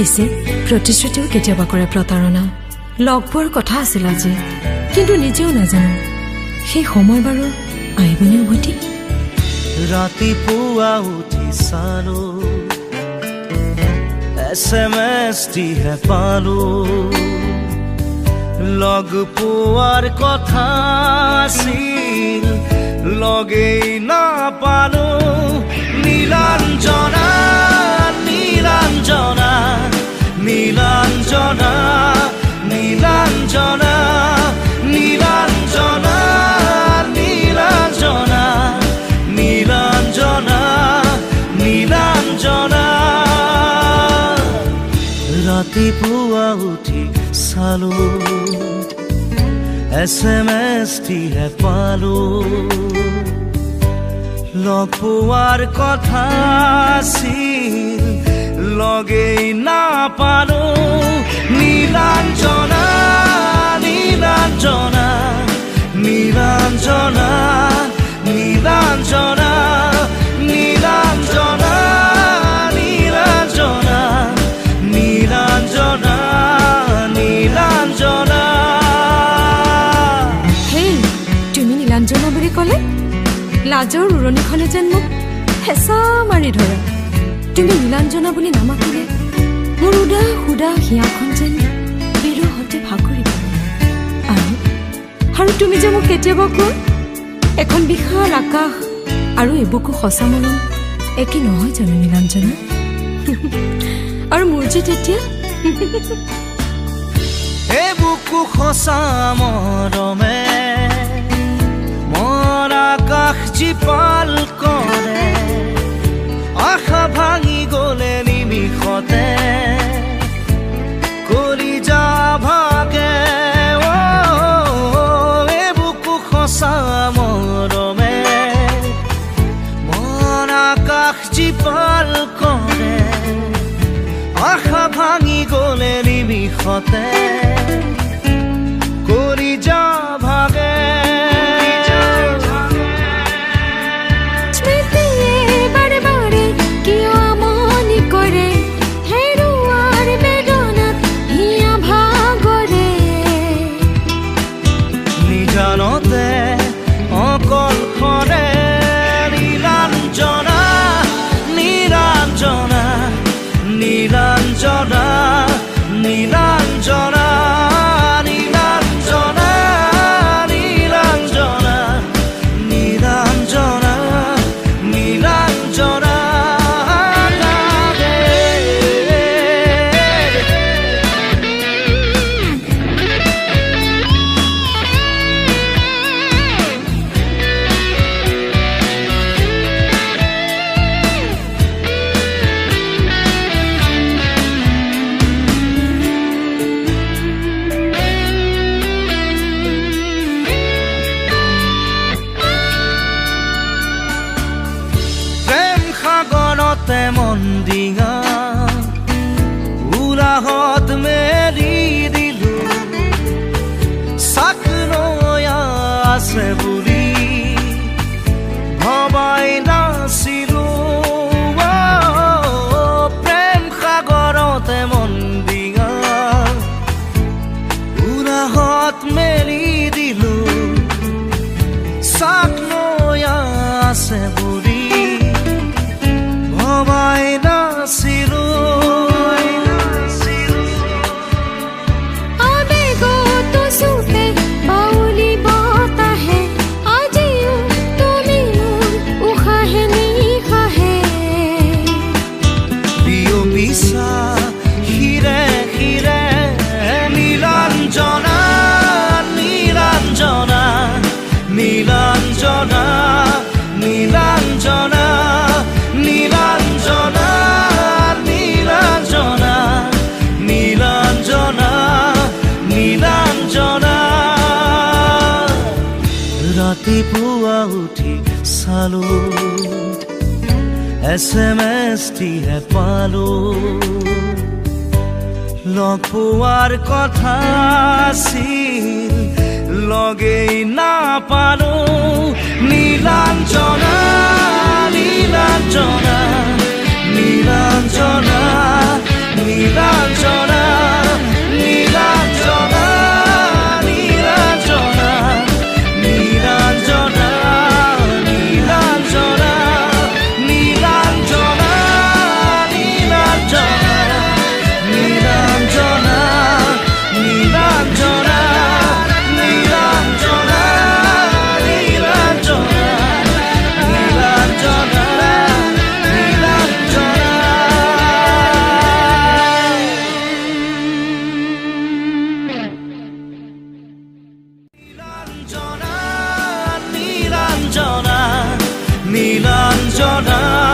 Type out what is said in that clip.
পিছে প্ৰতিশ্ৰুতিও কেতিয়াবা কৰে প্ৰতাৰণা। লগ পোৱাৰ কথা আছিল আজি, কিন্তু নিজেও নাজানো সেই সময় বাৰু আহিবনে উভতি। ৰাতিপুৱা উঠি চালো SMS টিহে পালো, লগ পোৱাৰ কথা আছিল লগেই নাপালো। নীলাঞ্জনা নীলাঞ্জনা নীলাঞ্জনা নীলাঞ্জনা নীলাঞ্জনা নীলাঞ্জনা নীলাঞ্জনা নীলাঞ্জনা। ৰাতিপুৱা উঠি চালো SMS টিহে পালো, লগ পোৱাৰ কথা আছিল লগেই নাপালো। নীলাঞ্জনা নীলাঞ্জনা নীলাঞ্জনা নীলাঞ্জনা নীলাঞ্জনা নীলাঞ্জনা নীলাঞ্জনা নীলাঞ্জনা। হেই, তুমি নীলাঞ্জনা বুলি ক'লে লাজৰ উৰণিখনে যেন মোক হেঁচা মাৰি ধৰে। তুমি নীলাঞ্জনা বুলি নামাতিলে মোৰ উদাস উদাস হিয়াখন যেন বিৰহতে ভাগৰি পৰে। আৰু তুমি যে মোক কেতিয়াবা কোৱা এখন বিশাল আকাশ আৰু এবুকু সঁচা মৰম একে নহয় জানো নীলাঞ্জনা? আৰু মোৰ যে তেতিয়া এবুকু সঁচা মৰমে মন আকাশ জীপাল কৰে, আশা ভাঙি গলে নিমিষতে কলিজা ভাগে। এবুকু সঁচা মৰমে মন আকাশ জীপাল কৰে, আশা ভাঙি গলে নিমিষতে কলিজা ভাগে। জানতে অকলশৰে নীলাঞ্জনা নীলাঞ্জনা নীলাঞ্জনা নীলাঞ্জনা নীলাঞ্জনা নীলাঞ্জনা নীলাঞ্জনা নীলাঞ্জনা। মন ডিঙা উলাহত মেলি দিলো, চাক নয়া আছে বুলি ভবাই নাছিলো। প্ৰেম সাগৰতে মন ডিঙা উলাহত মেলি দিলো, চাক নয়া আছে বুলি ভবাই নাছিলো। আবেগতো চুপে বাউলি বতাহে আজিও তুমি মোৰ উশাহে নিশাহে। বিয়পিছা শিৰে শিৰে নীলাঞ্জনা নীলাঞ্জনা নীলাঞ্জনা নীলাঞ্জনা নীলাঞ্জনা নীলাঞ্জনা নীলাঞ্জনা নীলাঞ্জনা। ৰাতিপুৱা উঠি চালো SMS টিহে পালো, লগ পোৱাৰ কথা আছিল লগেই নাপালো। নীলাঞ্জনা নীলাঞ্জনা নীলাঞ্জনা নীলাঞ্জনা নীলাঞ্জনা নীলাঞ্জনা নীলাঞ্জনা নীলাঞ্জনা নীলাঞ্জনা নীলাঞ্জনা নীলাঞ্জনা নীলাঞ্জনা নীলাঞ্জনা নীলাঞ্জনা